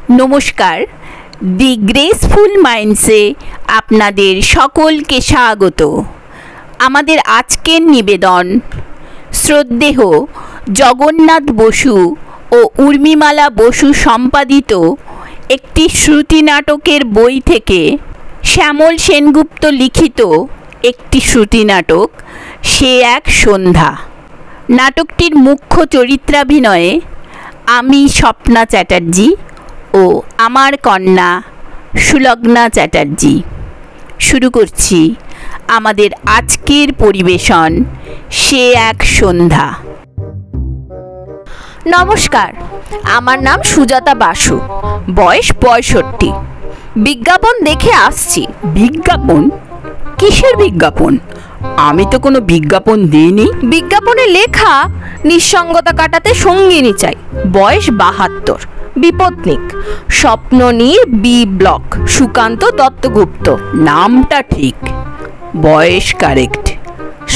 নমস্কার, দি গ্রেসফুল মাইন্ডসে আপনাদের সকলকে স্বাগত। আমাদের আজকের নিবেদন শ্রদ্ধেয় জগন্নাথ বসু ও উর্মিমালা বসু সম্পাদিত একটি শ্রুতি নাটকের বই থেকে শ্যামল সেনগুপ্ত লিখিত একটি শ্রুতি নাটক সে এক সন্ধ্যা। নাটকটির মুখ্য চরিত্রাভিনয়ে আমি স্বপ্না চ্যাটার্জি ও আমার কন্যা সুলগ্না চ্যাটার্জি। শুরু করছি আমাদের আজকের পরিবেশন সে এক সন্ধ্যা। নমস্কার, আমার নাম সুজাতা বাসু, বয়স 65। বিজ্ঞাপন দেখে আসছি। বিজ্ঞাপন? কিসের বিজ্ঞাপন? আমি তো কোনো বিজ্ঞাপন দিইনি। বিজ্ঞাপনে লেখা নিঃসঙ্গতা কাটাতে সঙ্গিনী চাই, বয়স 72, বিপত্নিক, স্বপ্ননীর বি ব্লক, সুকান্ত দত্তগুপ্ত। নামটা ঠিক, বয়স কারেক্ট।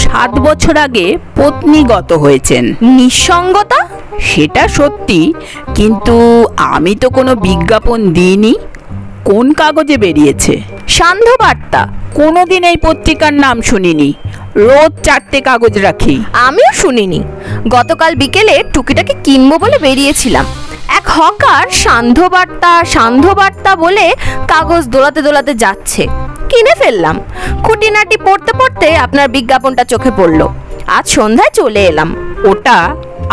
7 বছর আগে পত্নীগত হয়েছেন। নিঃসঙ্গতা? সেটা সত্যি, কিন্তু আমি তো কোনো বিজ্ঞাপন দিইনি। কোন কাগজে বেরিয়েছে? সান্ধ্যবার্তা। কোনোদিন এই পত্রিকার নাম শুনিনি। রোজ 4টে কাগজ রাখি। আমিও শুনিনি। গতকাল বিকেলে টুকিটাকে কিনবো বলে বেরিয়েছিলাম। এক হকার সান্ধ্যবার্তা বলে কাগজ দোলাতে দোলাতে যাচ্ছে। কিনে ফেললাম। খুঁটিনাটি পড়তে পড়তে আপনার বিজ্ঞাপনটা চোখে পড়লো। আজ সন্ধ্যায় চলে এলাম। ওটা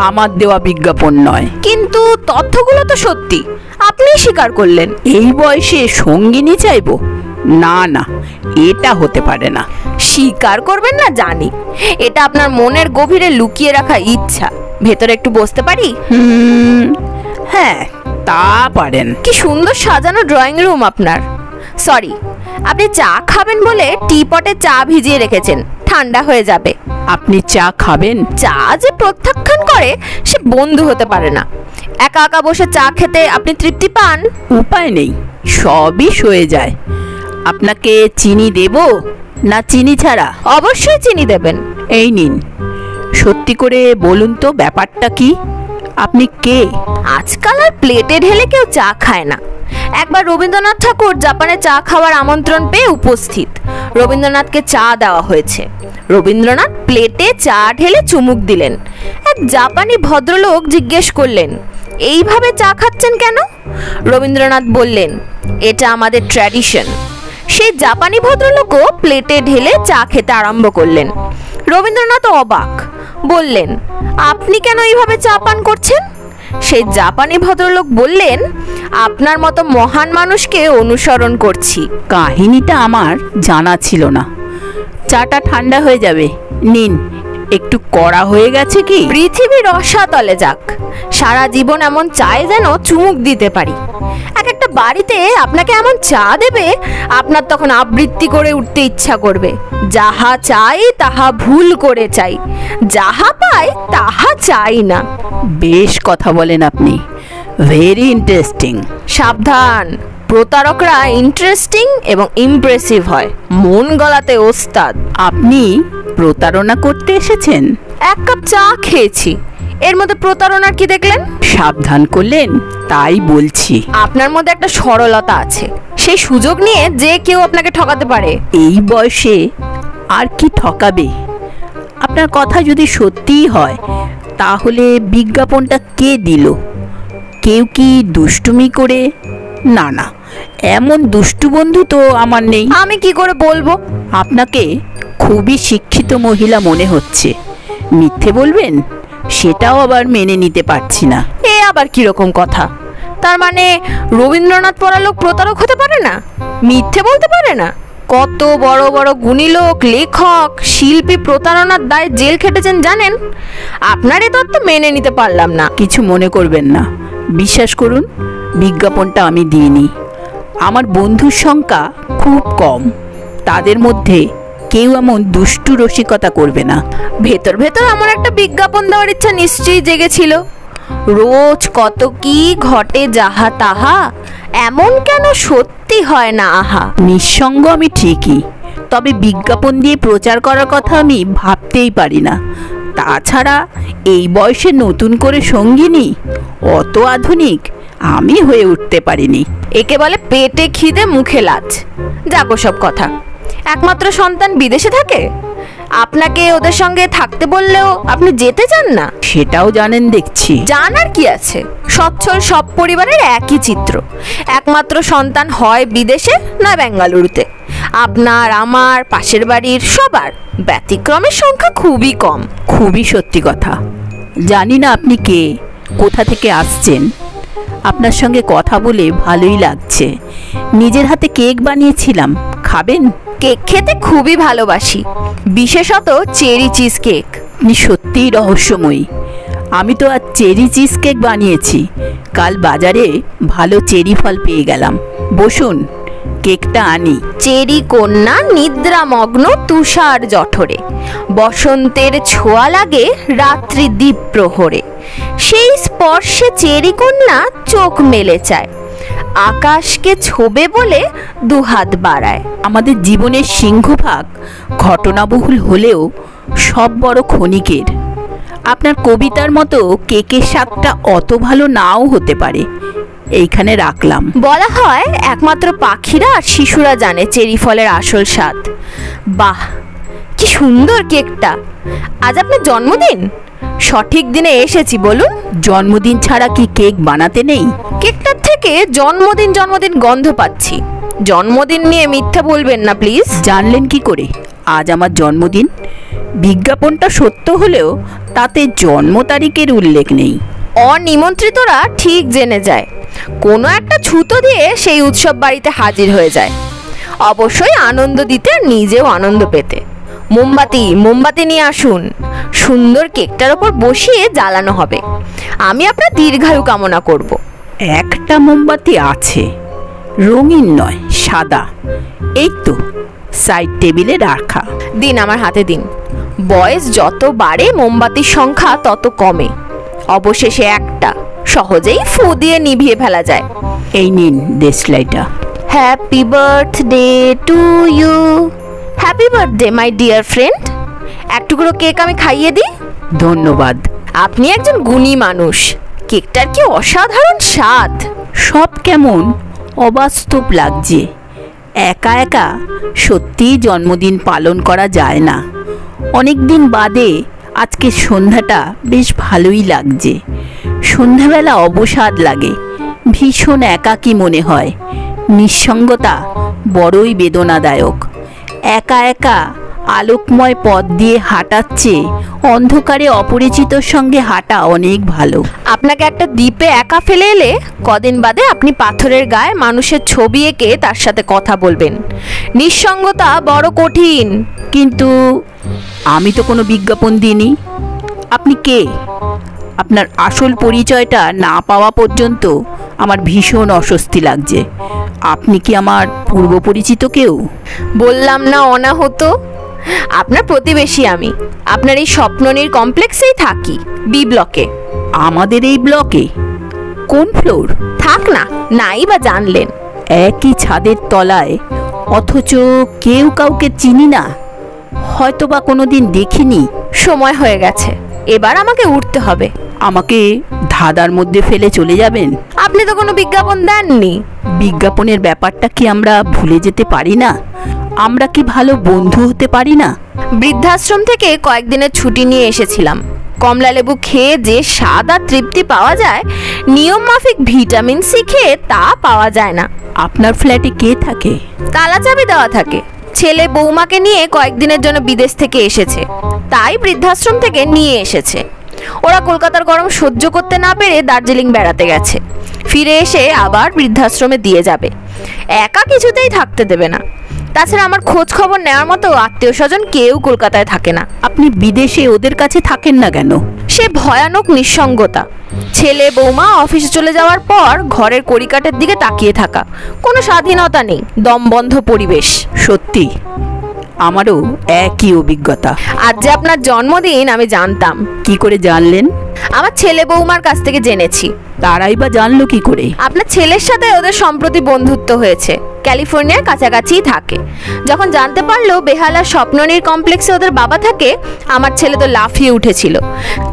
আমার দেওয়া বিজ্ঞাপন নয়। কিন্তু তথ্যগুলো তো সত্যি, আপনি স্বীকার করলেন। এই বয়সে সঙ্গিনী চাইবো? না না, এটা হতে পারে না। স্বীকার করবেন না জানি, এটা আপনার মনের গভীরে লুকিয়ে রাখা ইচ্ছা। ভেতরে একটু বসতে পারি? হ্যাঁ, তা পারেন। কি সুন্দর সাজানো ড্রয়িং রুম আপনার। সরি, আপনি চা খাবেন বলে টি পটে চা ভিজিয়ে রেখেছেন, ঠান্ডা হয়ে যাবে। আপনি চা খাবেন? চা যে প্রত্যাখ্যান করে সে বন্ধু হতে পারে না। একা একা বসে চা খেতে আপনি তৃপ্তি পান? উপায় নেই, সবই সয়ে যায়। আপনাকে চিনি দেব না চিনি ছাড়া? অবশ্যই চিনি দেবেন। এই নিন। সত্যি করে বলুন তো, ব্যাপারটা কি? আপনি কে? আজকাল আর প্লেটে ঢেলে কেউ চা খায় না। একবার রবীন্দ্রনাথ ঠাকুর জাপানে চা খাওয়ার আমন্ত্রণ পেয়ে উপস্থিত। রবীন্দ্রনাথকে চা দেওয়া হয়েছে। রবীন্দ্রনাথ প্লেটে চা ঢেলে চুমুক দিলেন। এক জাপানি ভদ্রলোক জিজ্ঞেস করলেন, এইভাবে চা খাচ্ছেন কেন? রবীন্দ্রনাথ বললেন, এটা আমাদের ট্র্যাডিশন। সেই জাপানি ভদ্রলোকও প্লেটে ঢেলে চা খেতে আরম্ভ করলেন। রবীন্দ্রনাথ অবাক, বললেন, আপনি কেন এইভাবে চা পান করছেন? সেই জাপানি ভদ্রলোক বললেন, আপনার মতো মহান মানুষকে অনুসরণ করছি। কাহিনীটা আমার জানা ছিল না। চাটা ঠান্ডা হয়ে যাবে, নিন। একটু কড়া হয়ে গেছে কি? পৃথিবীর রসাতলে যাক, সারা জীবন এমন চায় যেন চুমুক দিতে পারি। এক একটা বাড়িতে আপনাকে এমন চা দেবে, আপনার তখন আবৃত্তি করে উঠতে ইচ্ছা করবে, যাহা চাই তাহা ভুল করে চাই, যাহা পাই তাহা চাই না। বেশ কথা বলেন আপনি, ভেরি ইন্টারেস্টিং। সাবধান, প্রতারকরা ইন্টারেস্টিং এবং ইমপ্রেসিভ হয়, মন গলাতে ওস্তাদ। আপনি প্রতারণা করতে এসেছেন? এক কাপ চা খেয়েছি, এর মধ্যে প্রতারণার কি দেখলেন? সাবধান করলেন তাই বলছি। আপনার মধ্যে একটা সরলতা আছে, সেই সুযোগ নিয়ে যে কেউ আপনাকে ঠকাতে পারে। এই বয়সে আর কি ঠকাবে? আপনার কথা যদি সত্যিই হয়, তাহলে বিজ্ঞাপনটা কে দিল? কেউ কি দুষ্টুমি করে? না না, এমন দুষ্টু বন্ধু তো আমার নেই। আমি কি করে বলবো? আপনাকে খুবই শিক্ষিত মহিলা মনে হচ্ছে। মিথ্যে বলবেন সেটাও আবার মেনে নিতে পারছি না। এ আবার কিরকম কথা? তার মানে রবীন্দ্রনাথ পড়া লোক প্রতারক হতে পারে না, মিথ্যে বলতে পারে না? কত বড় বড় গুণী লোক, লেখক, শিল্পী প্রতারণার দায়ে জেল খেটেছেন জানেন? আপনার এ তত্ত্ব মেনে নিতে পারলাম না। কিছু মনে করবেন না, বিশ্বাস করুন, বিজ্ঞাপনটা আমি দিইনি। আমার বন্ধুর সংখ্যা খুব কম, তাদের মধ্যে কেউ এমন দুষ্টু রসিকতা করবে না। ভেতর ভেতর আমার একটা বিজ্ঞাপন দেওয়ার ইচ্ছা নিশ্চয়ই জেগেছিল। রোজ কত কি ঘটে যাহা তাহা, এমন কেন সত্যি হয় না আহা। নিঃসঙ্গ আমি ঠিকই, তবে বিজ্ঞাপন দিয়ে প্রচার করার কথা আমি ভাবতেই পারি না। তাছাড়া এই বয়সে নতুন করে সঙ্গিনী, অত আধুনিক আমি হয়ে উঠতে পারিনি। একে বলে পেটে খিদে মুখে লাজ। যাকো সব কথা। একমাত্র সন্তান বিদেশে থাকে, আপনাকে ওদের সঙ্গে থাকতে বললেও আপনি যেতে চান না। সেটাও জানেন দেখছি। জানার কি আছে, সচ্ছল সব পরিবারের একই চিত্র। একমাত্র সন্তান হয় বিদেশে না বেঙ্গালুরুতে। আপনার, আমার, পাশের বাড়ির সবার ব্যতিক্রমের সংখ্যা খুবই কম। খুবই সত্যি কথা। জানি না আপনি কে, কোথা থেকে আসছেন। আপনার সঙ্গে কথা বলে ভালোই লাগছে। নিজের হাতে কেক বানিয়েছিলাম, খাবেন? কেক খেতে খুবই ভালোবাসি, বিশেষত চেরি চিজ কেক। আপনি সত্যিই রহস্যময়ী। আমি তো আজ চেরি চিজ কেক বানিয়েছি। কাল বাজারে ভালো চেরি ফল পেয়ে গেলাম। বসুন, কেকটা আনি। চেরি কন্যা নিদ্রামগ্ন তুষার জঠরে, বসন্তের ছোঁয়া লাগে রাত্রি দ্বীপ প্রহরে। সেই স্পর্শে চেরি কন্যা চোখ মেলে চায়, আকাশকে ছোবে বলে দুহাত বাড়ায়। আমাদের জীবনের সিংহভাগ ঘটনাবহুল হলেও সব বড় ক্ষণিকের। আপনার কবিতার মতো কেকের স্বাদটা অত ভালো নাও হতে পারে। এইখানে রাখলাম। বলা হয় একমাত্র পাখিরা আর শিশুরা জানে চেরি ফলের আসল স্বাদ। বাহ, কি সুন্দর কেকটা! আজ আপনার জন্মদিন? সঠিক দিনে এসেছি বলুন। জন্মদিন ছাড়া কি কেক বানাতে নেই? কেকটার থেকে জন্মদিন জন্মদিন গন্ধ পাচ্ছি। জন্মদিন নিয়ে মিথ্যা বলবেন না প্লিজ। জানলেন কি করে আজ আমার জন্মদিন? বিজ্ঞাপনটা সত্য হলেও তাতে জন্ম তারিখের উল্লেখ নেই। অনিমন্ত্রিতরা ঠিক জেনে যায়, কোনো একটা ছুতো দিয়ে সেই উৎসব বাড়িতে হাজির হয়ে যায়। অবশ্যই আনন্দ দিতে, নিজেও আনন্দ পেতে। মোমবাতি মোমবাতি নিয়ে আসুন। সুন্দর কেকটার ওপর বসিয়ে জ্বালানো হবে। আমি আপনার দীর্ঘায়ু কামনা করব। একটা মোমবাতি আছে, রঙিন নয়, সাদা। এই তো সাইড টেবিলে রাখা। দিন, আমার হাতে দিন। বয়স যত বাড়ে মোমবাতির সংখ্যা তত কমে। অবশেষে একটা, সহজেই ফু দিয়ে নিভিয়ে ফেলা যায়। এই নিন দেশলাইটা। Happy birthday to you. Happy birthday my dear friend. এক টুকরো কেক আমি খাইয়ে দিই। ধন্যবাদ। আপনি একজন গুণী মানুষ। কেকটার কি অসাধারণ স্বাদ! সব কেমন অবাস্তব লাগছে। একা একা সত্যিই জন্মদিন পালন করা যায় না। অনেক দিন বাদে আজকে সন্ধ্যাটা বেশ ভালোই লাগছে। সন্ধ্যাবেলা অবসাদ লাগে, ভীষণ একাকী মনে হয়। নিঃসঙ্গতা বড়ই বেদনাদায়ক। একা একা আলোকময় পথ দিয়ে হাঁটাচ্ছে, অন্ধকারে অপরিচিতর সঙ্গে হাঁটা অনেক ভালো। আপনাকে একটা দ্বীপে একা ফেলে এলে কদিন বাদে আপনি পাথরের গায়ে মানুষের ছবি এঁকে তার সাথে কথা বলবেন। নিঃসঙ্গতা বড় কঠিন। কিন্তু আমি তো কোনো বিজ্ঞাপন দিইনি। আপনি কে? আপনার আসল পরিচয়টা না পাওয়া পর্যন্ত আমার ভীষণ অস্বস্তি লাগছে। আপনি কি আমার পূর্ব পরিচিত কেউ? বললাম না অনাহত। আপনার প্রতিবেশী আমি। আপনার এই স্বপ্ননীর কমপ্লেক্সেই থাকি, বি ব্লকে। আমাদের এই ব্লকে? কোন ফ্লোর? থাক না, নাই বা জানলেন। একই ছাদের তলায়, অথচ কেউ কাউকে চিনি না। হয়তো বা কোনোদিন দেখিনি। সময় হয়ে গেছে, এবার আমাকে উঠতে হবে। আমাকে ধাঁধার মধ্যে ফেলে চলে যাবেন? আপনি তো কোনো বিজ্ঞাপন দেননি। বিজ্ঞাপনের ব্যাপারটা কি আমরা ভুলে যেতে পারি না? আমরা কি ভালো বন্ধু হতে পারি না? বৃদ্ধাশ্রম থেকে কয়েকদিনের ছুটি নিয়ে এসেছিলাম। কমলা লেবু খেয়ে যে স্বাদ আর তৃপ্তি পাওয়া যায়, নিয়ম মাফিক ভিটামিন সি খেয়ে তা পাওয়া যায় না। আপনার ফ্ল্যাটে কে থাকে? তালা চাবি দেওয়া থাকে। ছেলে বৌমাকে নিয়ে কয়েকদিনের জন্য বিদেশ থেকে এসেছে, তাই বৃদ্ধাশ্রম থেকে নিয়ে এসেছে। ওরা কলকাতার গরম সহ্য করতে না পেরে দার্জিলিং বেড়াতে গেছে। ফিরে এসে আবার বৃদ্ধাশ্রমে দিয়ে যাবে। একা কিছুতেই থাকতে দেবে না। তাছাড়া আমার খোঁজ খবর নেওয়ার মতো আত্মীয় স্বজন কেউ কলকাতায় থাকে না। আপনি বিদেশে ওদের কাছে থাকেন না কেন? সে ভয়ানক নিঃসঙ্গতা। ছেলে বৌমা অফিসে চলে যাওয়ার পর ঘরের কড়িকাঠের দিকে তাকিয়ে থাকা, কোনো স্বাধীনতা নেই, দমবন্ধ পরিবেশ। সত্যি আমারও একই অভিজ্ঞতা। আজ যে আপনার জন্মদিন আমি জানতাম। কি করে জানলেন? আমার ছেলে বৌমার কাছ থেকে জেনেছি। তারাই বা জানলো কি করে? আপনার ছেলের সাথে ওদের সম্প্রতি বন্ধুত্ব হয়েছে, ক্যালিফোর্নিয়ার কাছাকাছিই থাকে। যখন জানতে পারলো বেহালার স্বপ্ননীর কমপ্লেক্সে ওদের বাবা থাকে, আমার ছেলে তো লাফিয়ে উঠেছিল।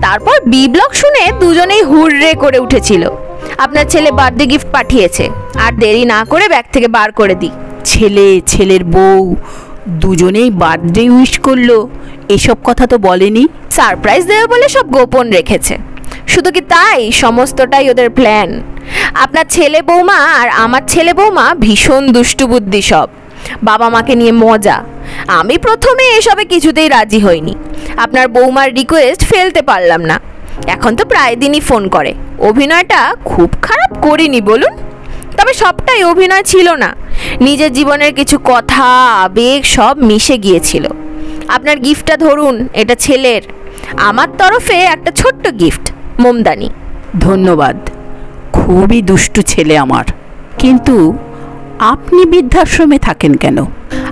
তারপর বি ব্লক শুনে দুজনেই হুররে করে উঠেছিল। আপনার ছেলে বার্থডে গিফট পাঠিয়েছে, আর দেরি না করে ব্যাগ থেকে বার করে দিই। ছেলে ছেলের বউ দুজনেই বার্থডে উইশ করলো, এসব কথা তো বলেনি। সারপ্রাইজ দেবে বলে সব গোপন রেখেছে। শুধু কি তাই, সমস্তটাই ওদের প্ল্যান। আপনার ছেলে বৌমা আর আমার ছেলে বৌমা ভীষণ দুষ্টু বুদ্ধি সব, বাবা মাকে নিয়ে মজা। আমি প্রথমে এসবে কিছুতেই রাজি হইনি, আপনার বৌমার রিকোয়েস্ট ফেলতে পারলাম না। এখন তো প্রায় দিনই ফোন করে। অভিনয়টা খুব খারাপ করিনি বলুন, তবে সবটাই অভিনয় ছিল না, নিজের জীবনের কিছু কথা আবেগ সব মিশে গিয়েছিল। আপনার গিফটটা ধরুন, এটা ছেলের, আমার তরফে একটা ছোট্ট গিফট, মোমদানি। ধন্যবাদ, খুবই দুষ্টু ছেলে আমার। কিন্তু আপনি বৃদ্ধাশ্রমে থাকেন কেন?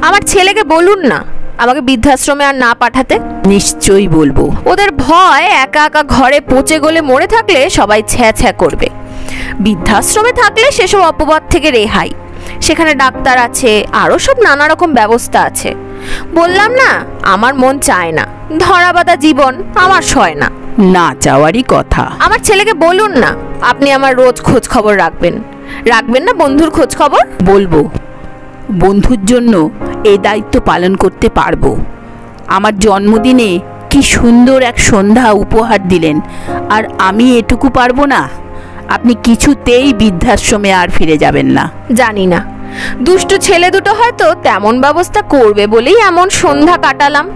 আমার ছেলেকে বলুন না আমাকে বৃদ্ধাশ্রমে আর না পাঠাতে। নিশ্চয়ই বলবো। ওদের ভয় একা একা ঘরে পচে গলে মরে থাকলে সবাই ছ্যাঁ ছ্যাঁ করবে। বৃদ্ধাশ্রমে থাকলে সেসব অপবাদ থেকে রেহাই, সেখানে ডাক্তার আছে, আরও সব নানা রকম ব্যবস্থা আছে। বললাম না, আমার মন চায় না, ধরাবাঁধা জীবন আমার সয় না। না চাওয়ারই কথা। আমার ছেলেকে বলুন না আপনি আমার রোজ খোঁজ খবর রাখবেন। রাখবেন না বন্ধুর খোঁজ খবর? বলবো, বন্ধুর জন্য এই দায়িত্ব পালন করতে পারবো। আমার জন্মদিনে কি সুন্দর এক সন্ধ্যা উপহার দিলেন, আর আমি এটুকু পারবো না? আপনি কিছুতেই বৃদ্ধাশ্রমে আর ফিরে যাবেন না। জানি না, দুষ্টু ছেলে দুটো হয়তো তেমন ব্যবস্থা করবে বলেই এমন সন্ধ্যা কাটালাম।